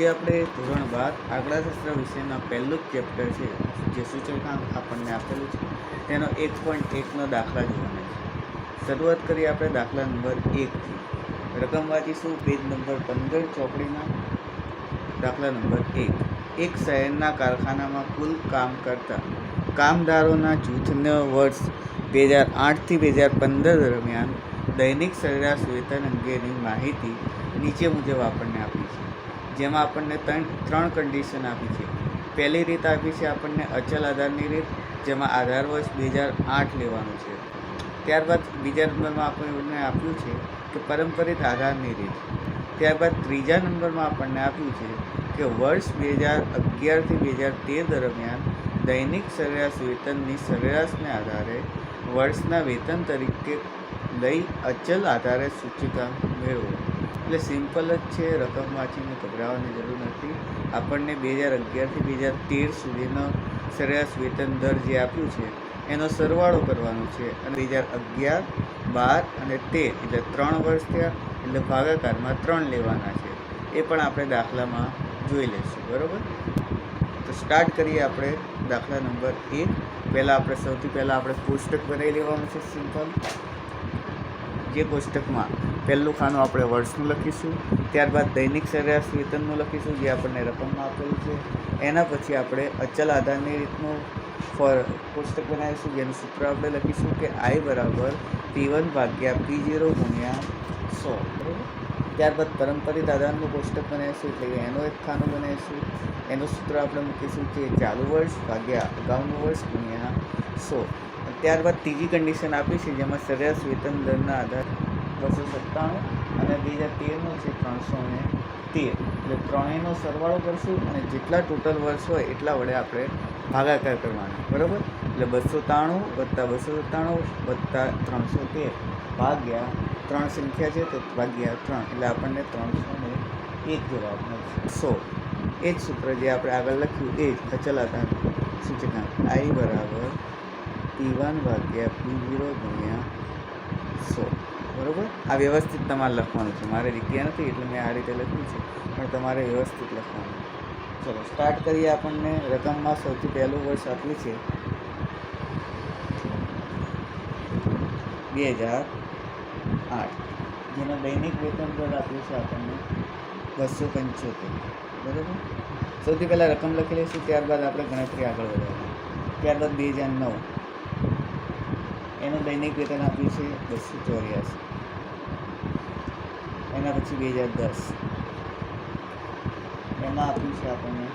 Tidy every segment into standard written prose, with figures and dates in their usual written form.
આજે આપણે ધોરણ 12 આંકડાશાસ્ત્ર વિષયના પહેલું જ ચેપ્ટર છે જે સૂચકાંક આપણને આપેલું છે તેનો 1.1નો દાખલા જોવાના છે। શરૂઆત કરીએ આપણે દાખલા નંબર 1થી। રકમ વાંચીશું પેજ નંબર 15 ચોપડીના। દાખલા નંબર 1। એક શહેરના કારખાનામાં કુલ કામ કરતા કામદારોના જૂથનો વર્ષ 2008 થી 2015 દરમિયાન દૈનિક સરેરાશ વેતન અંગેની માહિતી નીચે મુજબ આપણને આપી છે, જેમાં આપણને ત્રણ કન્ડિશન આપી છે। પહેલી રીત આપી છે આપણને અચલ આધારની રીત, જેમાં આધાર વર્ષ 2008 લેવાનું છે। ત્યારબાદ બીજા નંબરમાં આપણને આપ્યું છે કે પરંપરિત આધારની રીત। ત્યારબાદ ત્રીજા નંબરમાં આપણને આપ્યું છે કે વર્ષ 2011 થી 2013 દરમિયાન દૈનિક સરેરાશ વેતનની સરેરાશને આધારે વર્ષના વેતન તરીકે લઈ અચલ આધારે સૂચકાંક મેળવો। એટલે સિમ્પલ જ છે, રકમ વાંચીને ગભરાવાની જરૂર નથી। આપણને 2011 થી 2013 સુધીનો સરેરાશ વેતન દર જે આપ્યું છે એનો સરવાળો કરવાનો છે અને 2011, 12 અને 13 એટલે 3 વર્ષ થયા, એટલે ભાગાકારમાં 3 લેવાના છે। એ પણ આપણે દાખલામાં જોઈ લઈશું, બરાબર। તો સ્ટાર્ટ કરીએ આપણે દાખલા નંબર 1। સૌથી પહેલાં આપણે કોષ્ટક બનાવી લેવાનું છે સિમ્પલ। જે કોષ્ટકમાં પહેલું ખાનું આપણે વર્ષનું લખીશું, ત્યારબાદ દૈનિક સરેરાશ વેતનનું લખીશું જે આપણને રકમમાં આપેલું છે। એના પછી આપણે અચલ આધારની રીતનું કોષ્ટક બનાવીશું, જેનું સૂત્ર આપણે લખીશું કે I બરાબર P1 ભાગ્યા P0 ગુણ્યા 100, બરાબર। ત્યારબાદ પરંપરિત આધારનું કોષ્ટક બનાવીશું, એટલે કે એનો એક ખાનું બનાવીશું। એનું સૂત્ર આપણે મૂકીશું કે ચાલુ વર્ષ ભાગ્યા અગાઉનું વર્ષ ગુણ્યા 100। ત્યારબાદ ત્રીજી કન્ડિશન આપી છે, જેમાં સરેરાશ વેતન દરના આધાર 297 અને 2013નો છે 313, એટલે ત્રણેયનો સરવાળો કરશું અને જેટલા ટોટલ વર્ષ હોય એટલા વડે આપણે ભાગાકાર કરવાના, બરાબર। એટલે 293 વત્તા 297 વત્તા 313 ભાગ્યા 3 સંખ્યા છે તો ભાગ્યા 3, એટલે આપણને 301 જવાબ મળશે। 100 એ જ સૂત્ર જે આપણે આગળ લખ્યું એ જ અચલ આધાર સૂચકાંક I બરાબર P1 ભાગ્યા P0 ગુણ્યા 100, બરાબર। આ વ્યવસ્થિત તમારે લખવાનું છે, મારે રીત્યા નથી એટલે મેં આ રીતે લખ્યું છે, પણ તમારે વ્યવસ્થિત લખવાનું। ચલો સ્ટાર્ટ કરીએ। આપણને રકમમાં સૌથી પહેલું વર્ષ આપ્યું છે 2008, જેનો દૈનિક વેતન દર આપ્યું છે આપણને 275, બરાબર। સૌથી પહેલાં રકમ લખી લઈશું, ત્યારબાદ આપણે ગણતરી આગળ વધારવાની। ત્યારબાદ 2009, એનું દૈનિક વેતન આપ્યું છે 284। એના પછી 2010, એમાં આપ્યું છે આપણને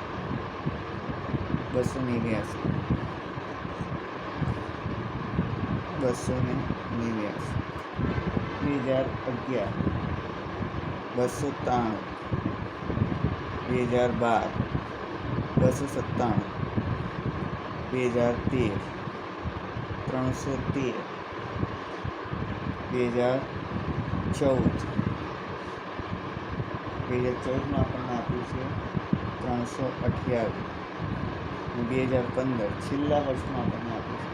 289, 2011, 293, 2012, 297, 2013, 313, 2014, 2014માં આપણને આપ્યું છે 328, 2015 છેલ્લા વર્ષમાં આપણને આપ્યું છે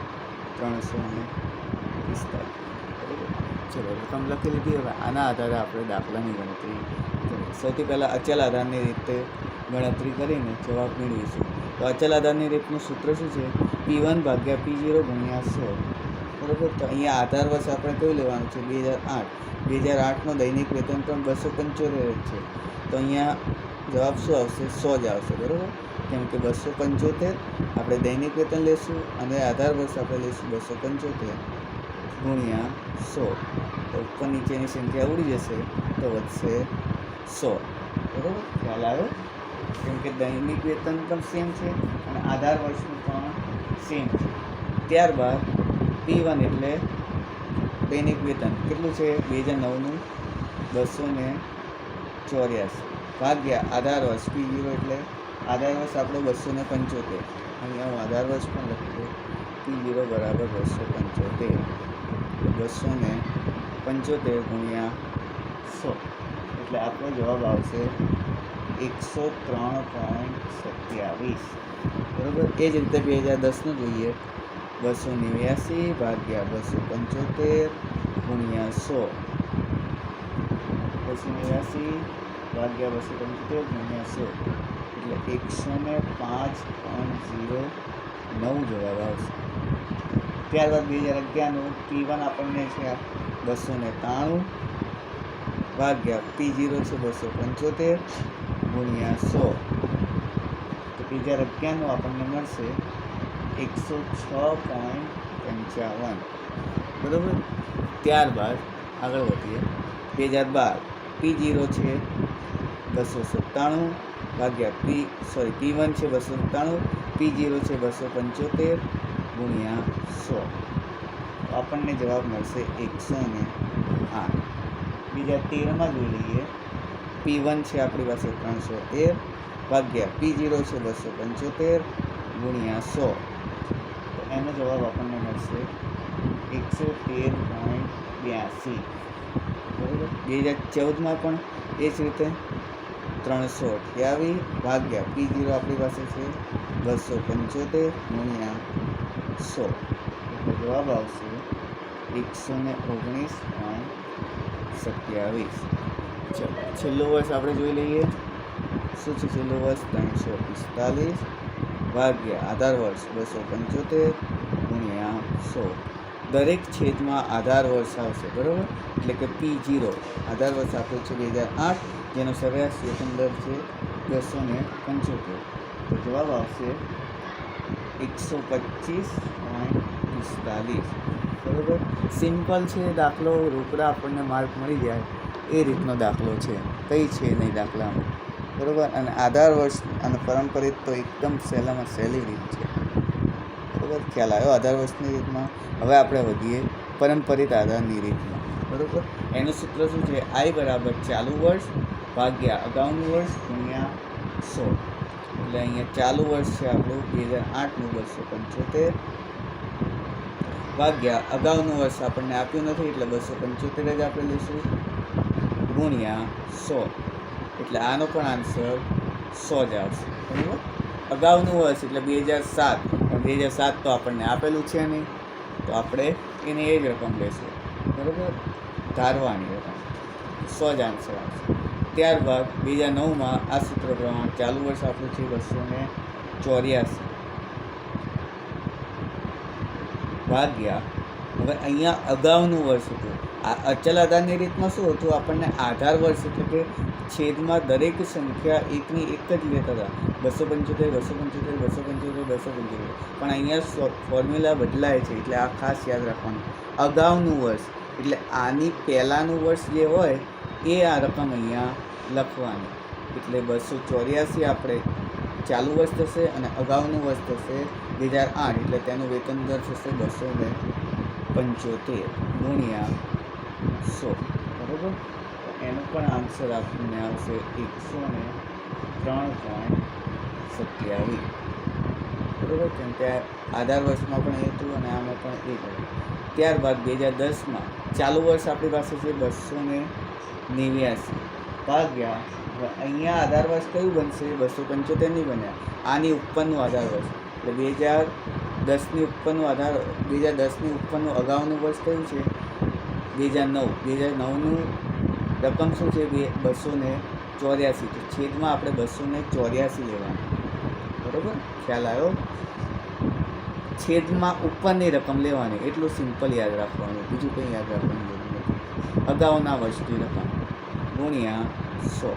345, બરાબર। ચલો રકમ લખી લીધી। હવે આના આધારે આપણે દાખલાની ગણતરી કરીએ। સૌથી પહેલાં અચલ આધારની રીતે ગણતરી કરીને જવાબ મેળવીશું। તો અચલ આધારની રીતનું સૂત્ર શું છે? P1 ભાગ્યા P0 ગુણ્યા 100, બરાબર। તો અહીંયા આધાર વર્ષ આપણે કયું લેવાનું છે? 2008। 2008નો દૈનિક વેતન પણ 275 જ છે, તો અહીંયા જવાબ શું આવશે? 100 જ આવશે, બરાબર। કેમ કે 275 આપણે દૈનિક વેતન લેશું અને આધાર વર્ષ આપણે લઈશું 275 ગુણ્યા 100, તો ઉપર નીચેની સંખ્યા ઉડી જશે તો વધશે 100, બરાબર। ખ્યાલ આવ્યો? કેમ કે દૈનિક વેતન પણ સેમ છે અને આધાર વર્ષનું પણ સેમ છે। ત્યારબાદ P1 એટલે દૈનિક વેતન કેટલું છે? 2009નું 284 ભાગ્યા આધાર વર્ષ P0 એટલે આધાર વર્ષ આપણો 275, અહીંયા હું આધાર વર્ષ પણ લખી દઉં, P0 બરાબર 275, 275 ગુણ્યા 100, એટલે આપણો જવાબ આવશે 103.27, બરાબર। એ જ રીતે 2010નું જોઈએ, 289 ભાગ્યા 275 ગુણ્યા 100, 289 ભાગ્યા 275 ગુણ્યા 100 એટલે 105.09 જવાબ આવશે. ત્યારબાદ 2011નું P1 આપણને છે 293 ભાગ્યા P0 છે 275 ગુણ્યા 100 તો 2011નું આપણને મળશે 106.55 બરાબર. ત્યારબાદ આગળ વધીએ 2012 P0 છે 297 ભાગ્યા P1 છે 297 P0 છે 275 ગુણ્યા 100 તો આપણને જવાબ મળશે 108. બીજા 13માં જોઈ લઈએ. P1 છે આપણી પાસે 313 ભાગ્યા P0 છે 275 ગુણ્યા 100 તો એનો જવાબ આપણને મળશે 113.82 બરાબર. 2014માં પણ એ જ રીતે 328 ભાગ્યા P0 આપણી પાસે છે 275 ગુણ્યા 100 એટલે જવાબ આવશે 119.27. ચલો છેલ્લું વર્ષ આપણે જોઈ લઈએ. શું છે છેલ્લું વર્ષ? 345 ભાગ્યા આધાર વર્ષ 275 ગુણ્યા 100. દરેક છેદમાં આધાર વર્ષ આવશે બરાબર. એટલે કે P0 આધાર વર્ષ આપ્યો છે 2008 જેનો સરેરાશ વેતન દર છે 275 તો જવાબ આવશે 125.45 બરાબર. સિમ્પલ છે દાખલો, રોકડા આપણને માર્ક મળી જાય એ રીતનો દાખલો છે, કંઈ છે નહીં દાખલામાં બરાબર. અને આધાર વર્ષ અને પરંપરિત તો એકદમ સહેલામાં સહેલી રીત છે બરાબર. ખ્યાલ આવ્યો આધાર વર્ષની રીતમાં. હવે આપણે વધીએ પરંપરિત આધારની રીતમાં બરાબર. એનું સૂત્ર શું છે? I બરાબર ચાલુ વર્ષ ભાગ્યા અગાઉનું વર્ષ ગુણ્યા 100. એટલે અહીંયા ચાલુ વર્ષ છે આપણું 2008નું 275 ભાગ્યા અગાઉનું વર્ષ આપણને આપ્યું નથી એટલે 275 જ આપણે લઈશું ગુણ્યા 100 એટલે આનો પણ આન્સર 100 જ આવશે બરાબર. અગાઉનું વર્ષ એટલે 2007 પણ 2007 તો આપણને આપેલું છે નહીં તો આપણે એને એ જ રકમ લેશું બરાબર, ધારવાની રકમ 100 જ આન્સર આવશે. ત્યારબાદ 2009માં આ સૂત્ર પ્રમાણે ચાલુ વર્ષ આપણું છે 284 ભાગ્યા હવે અહીંયા અગાઉનું વર્ષ હતું. આ અચલ આધારની રીતમાં શું હતું? આપણને આધાર વર્ષ એટલે કે છેદમાં દરેક સંખ્યા એકની એક જ લેતા હતા 275 275 275 275 પણ અહીંયા ફોર્મ્યુલા બદલાય છે એટલે આ ખાસ યાદ રાખવાનું. અગાઉનું વર્ષ એટલે આની પહેલાંનું વર્ષ જે હોય એ આ રકમ અહીંયા લખવાની એટલે 284 આપણે ચાલુ વર્ષ થશે અને અગાઉનું વર્ષ થશે 2008 એટલે તેનું વેતન દર થશે 275 ગુણ્યા 100 બરાબર. એનો પણ આન્સર આપણને આવશે 103.27 બરાબર. કેમ કે આધાર વર્ષમાં પણ એ હતું અને આમાં પણ એ હતું. ત્યારબાદ 2010માં ચાલુ વર્ષ આપણી પાસે છે 289 ભાગ્યા અહીંયા આધાર વર્ષ કયું બનશે? 275 નહીં બન્યા, આની ઉપરનું આધાર વર્ષ એટલે 2010ની ઉપરનું 2010ની ઉપરનું અગાઉનું વર્ષ કયું છે? 2009નું રકમ શું છે? 284 તો છેદમાં આપણે 284 લેવાનું બરાબર. ખ્યાલ આવ્યો? છેદમાં ઉપરની રકમ લેવાની એટલું સિમ્પલ યાદ રાખવાનું, બીજું કંઈ યાદ રાખવાનું જરૂર નથી. અગાઉના વર્ષની રકમ ગુણ્યા 100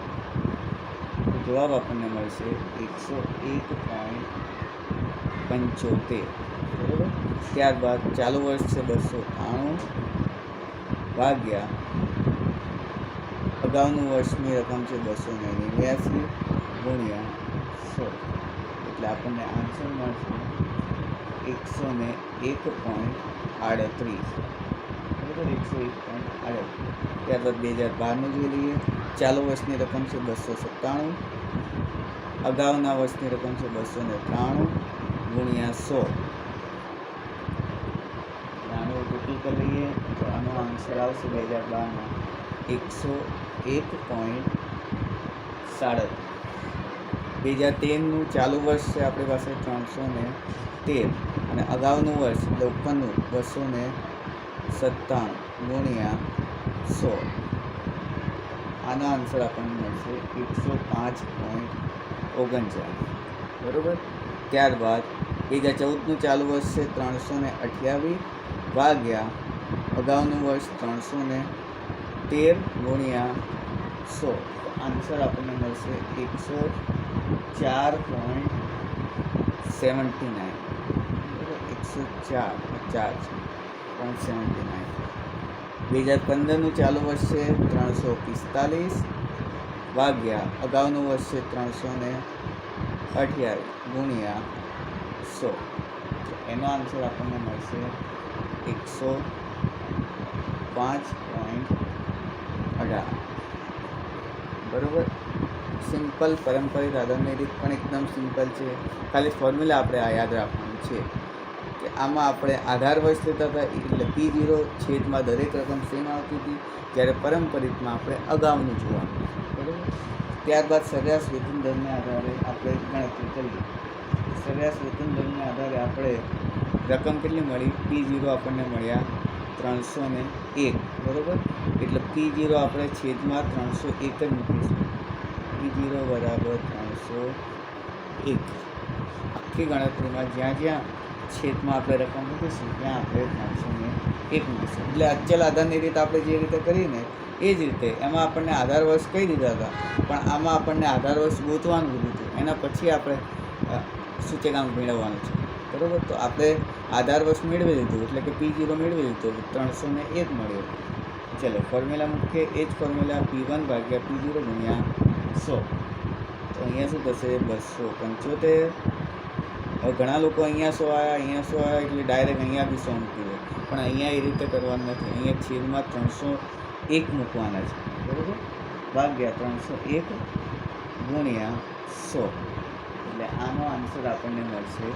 જવાબ આપણને મળશે 101.75 બરાબર. ત્યારબાદ ચાલુ વર્ષ છે 293 ભાગ્યા અગાઉનું વર્ષની રકમ છે 289 ગુણ્યા 100 એટલે આપણને આન્સર મળશે 101.38 બરાબર. 101.38. ત્યારબાદ 2012નું જોઈ લઈએ. ચાલુ વર્ષની રકમ છે 297 અગાઉના વર્ષની રકમ છે 293 ગુણ્યા 100 આનું ટોટલ કરી લઈએ તો આનો આન્સર આવશે 2012માં 101.37. 2013નું ચાલુ વર્ષ છે આપણી પાસે 313 અને અગાઉનું વર્ષ એટલે ઉપરનું 297 ગુણ્યા 100 આનો આન્સર આપણને મળશે 105.39. બરાબર. ત્યારબાદ 2014નું ચાલુ વર્ષ છે 328 ભાગ્યા અગાઉનું વર્ષ 313 ગુણ્યા 100. આન્સર આપણને મળશે 104.79. 104.79. 2015નું ચાલુ વર્ષ છે 345 ભાગ્યા અગાઉનું વર્ષ છે 328 ગુણ્યા 100. એનો આન્સર આપણને મળશે 105.18. બરાબર. સિમ્પલ પારંપરિક આધારની રીત પણ એકદમ સિમ્પલ છે. ખાલી ફોર્મ્યુલા આપણે આ યાદ રાખવાનું છે કે આમાં આપણે આધાર વર્ષ લેતા હતા એટલે P0 છેદમાં દરેક રકમ સેમ આવતી હતી, જ્યારે પારંપરિકમાં આપણે અગાઉનું જોવાનું. બરાબર. ત્યારબાદ સરેરાશ વેતન દરના આધારે આપણે ગણતરી કરીએ. સરેરાશ વેતન દરના આધારે આપણે રકમ કેટલી મળી? P0 આપણને મળ્યા 301. બરાબર. એટલે P0 આપણે છેદમાં 301 જ મૂકીશું. P0 બરાબર 301. આખી ગણતરીમાં જ્યાં જ્યાં છેદમાં આપણે રકમ મૂકીશું ત્યાં આપણે 301 મૂકીશું. એટલે અચલ આધારની રીત આપણે જે રીતે કરીને એ જ રીતે એમાં આપણને આધાર વર્ષ કહી દીધા હતા, પણ આમાં આપણને આધાર વર્ષ ગોતવાનું કીધું હતું. એના પછી આપણે સૂચકાંક મેળવવાનું છે. બરાબર. તો આપણે આધાર વર્ષ મેળવી લીધું એટલે કે P0 મેળવી લીધું, 301 મળ્યો. ચલો ફોર્મ્યુલા મૂકીએ. એ જ ફોર્મ્યુલા P1 ભાગ્યા P0 ગુણ્યા 100. તો અહીંયા શું થશે? 275. હવે ઘણા લોકો અહીંયા 100 આવ્યા, અહીંયા 100 આવ્યા એટલે ડાયરેક્ટ અહીંયા બી 100 મૂકી દે, પણ અહીંયા એ રીતે કરવાનું નથી. અહીંયા છેદમાં 301 મૂકવાના છે. બરાબર. ભાગ્યા 301 ગુણ્યા 100. એટલે આનો આન્સર આપણને મળશે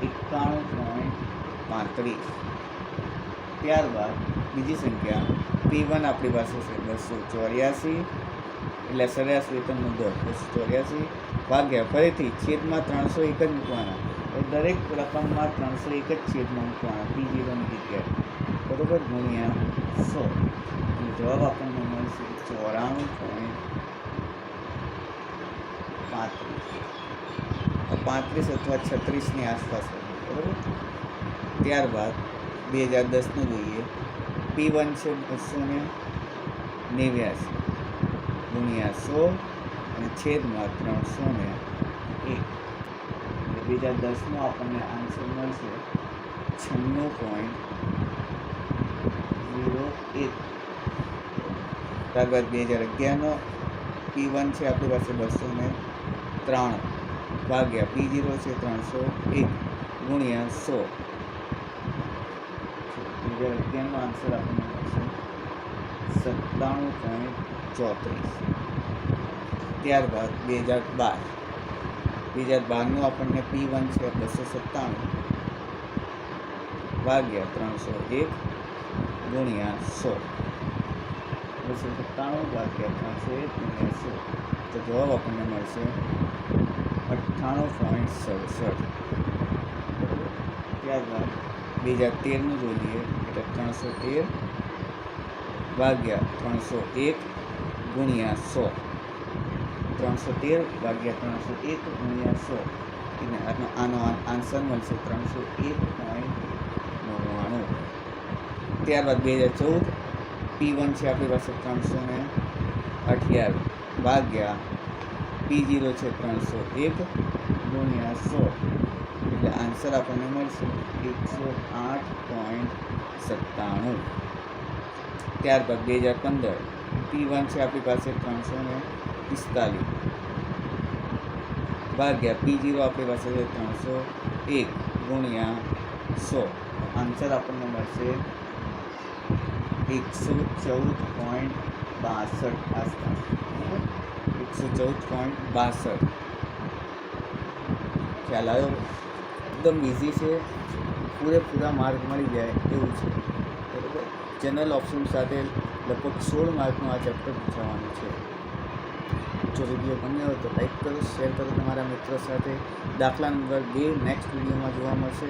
91.35. ત્યારબાદ બીજી સંખ્યા P1 આપણી પાસે છે 284. એટલે સરેરાશ વેતનનો દર 284 ભાગ્યા ફરીથી છેદમાં 301 જ મૂકવાના. દરેક રકમમાં 301 જ છેદમાં મૂકવાના P0ની જગ્યાએ. બરાબર. ગુણ્યા 100. જવાબ આપણને મળશે 94.35 અથવા 36ની આસપાસ. બરાબર. ત્યારબાદ 2010નું જોઈએ. P1 છે 289 ગુણ્યા 100 અને છેદમાં 301. 2010નો આપણને આન્સર મળશે 96.01. ત્યારબાદ 2011નો P1 છે આપણી પાસે 203 ભાગ્યા P0 છે 301 ગુણ્યા 100. 2011નો આન્સર આપણને મળશે 97.34. ત્યારબાદ 2012નું આપણને P1 છે 297 ભાગ્યા 301 ગુણ્યા 100. 297 ભાગ્યા 301 ગુણ્યા 100. તો જવાબ આપણને મળશે 98.67. ત્યારબાદ 2013નું જોઈએ એટલે 313 ભાગ્યા 301 ગુણ્યા 100. 313 ભાગ્યા 301 ગુણ્યા 100. એટલે આનો આન્સર મળશે 301.99. ત્યારબાદ 2014 P1 છે આપણી પાસે 328 ભાગ્યા P0 છે 301 ગુણ્યા 100. એટલે આન્સર આપણને મળશે 108.97. ત્યારબાદ 2015 P1 છે આપણી પાસે 345 ભાગ્યા P0 આપણી પાસે છે 301 ગુણ્યા 100. આન્સર આપણને મળશે 114.62 આસપાસ. 114.62. ખ્યાલ આવ્યો? એકદમ ઇઝી છે, પૂરેપૂરા માર્ક મળી જાય એવું છે. બરાબર. જનરલ ઓપ્શન સાથે લગભગ 16 માર્કનું આ ચેપ્ટર પૂછાવાનું છે. જો વિડીયો ગમ્યો હોય તો લાઈક કરો, શેર કરો તમારા મિત્રો સાથે. દાખલા નંબર 2 નેક્સ્ટ વિડીયોમાં જોવા મળશે.